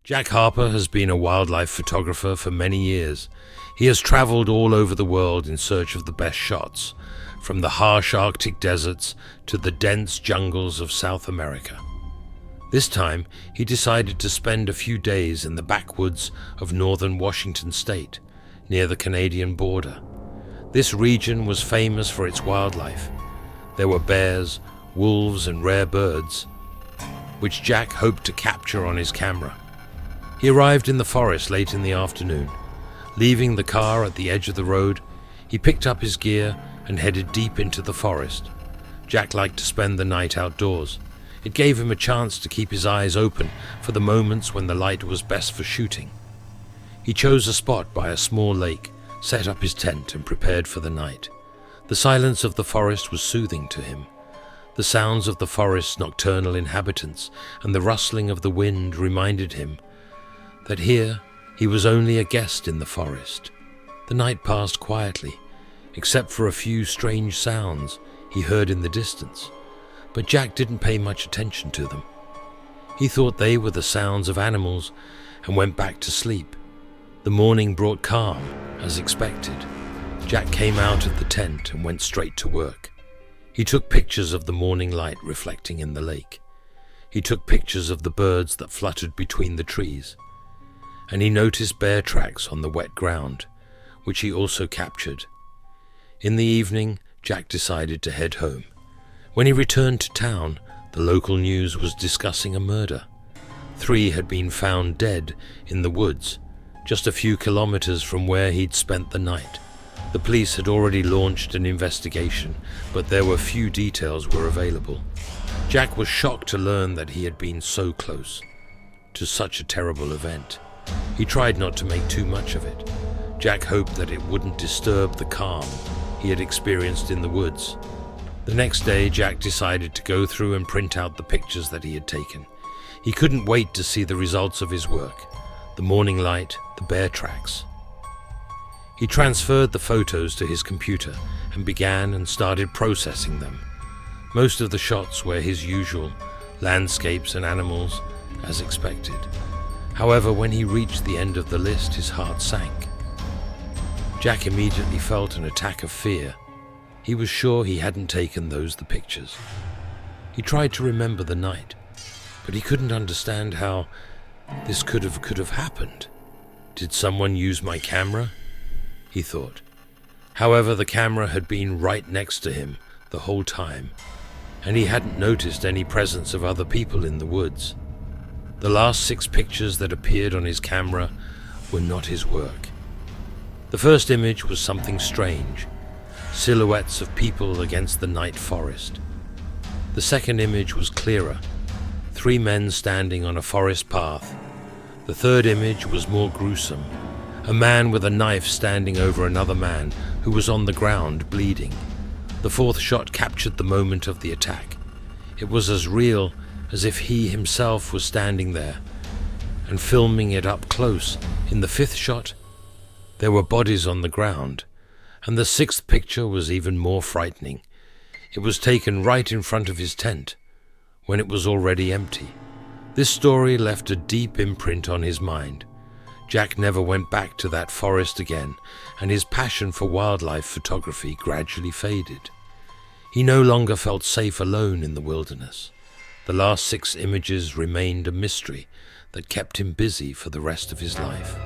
Jack Harper has been a wildlife photographer for many years. He has traveled all over the world in search of the best shots, from the harsh Arctic deserts to the dense jungles of South America. This time, he decided to spend a few days in the backwoods of northern Washington state, near the Canadian border. This region was famous for its wildlife. There were bears, wolves, and rare birds, which Jack hoped to capture on his camera. He arrived in the forest late in the afternoon. Leaving the car at the edge of the road, he picked up his gear and headed deep into the forest. Jack liked to spend the night outdoors. It gave him a chance to keep his eyes open for the moments when the light was best for shooting. He chose a spot by a small lake, set up his tent, and prepared for the night. The silence of the forest was soothing to him. The sounds of the forest's nocturnal inhabitants and the rustling of the wind reminded him that here he was only a guest in the forest. The night passed quietly, except for a few strange sounds he heard in the distance, but Jack didn't pay much attention to them. He thought they were the sounds of animals and went back to sleep. The morning brought calm, as expected. Jack came out of the tent and went straight to work. He took pictures of the morning light reflecting in the lake. He took pictures of the birds that fluttered between the trees. And he noticed bear tracks on the wet ground, which he also captured. In the evening, Jack decided to head home. When he returned to town, the local news was discussing a murder. 3 had been found dead in the woods, just a few kilometers from where he'd spent the night. The police had already launched an investigation, but there were few details were available. Jack was shocked to learn that he had been so close to such a terrible event. He tried not to make too much of it. Jack hoped that it wouldn't disturb the calm he had experienced in the woods. The next day, Jack decided to go through and print out the pictures that he had taken. He couldn't wait to see the results of his work: the morning light, the bear tracks. He transferred the photos to his computer and began and started processing them. Most of the shots were his usual landscapes and animals, as expected. However, when he reached the end of the list, his heart sank. Jack immediately felt an attack of fear. He was sure he hadn't taken the pictures. He tried to remember the night, but he couldn't understand how this could have happened. Did someone use my camera? He thought. However, the camera had been right next to him the whole time, and he hadn't noticed any presence of other people in the woods. The last 6 pictures that appeared on his camera were not his work. The first image was something strange: silhouettes of people against the night forest. The second image was clearer: 3 men standing on a forest path. The third image was more gruesome: a man with a knife standing over another man who was on the ground bleeding. The fourth shot captured the moment of the attack. It was as real as if he himself was standing there and filming it up close. In the 5th shot, there were bodies on the ground, and the 6th picture was even more frightening. It was taken right in front of his tent, when it was already empty. This story left a deep imprint on his mind. Jack never went back to that forest again, and his passion for wildlife photography gradually faded. He no longer felt safe alone in the wilderness. The last 6 images remained a mystery that kept him busy for the rest of his life.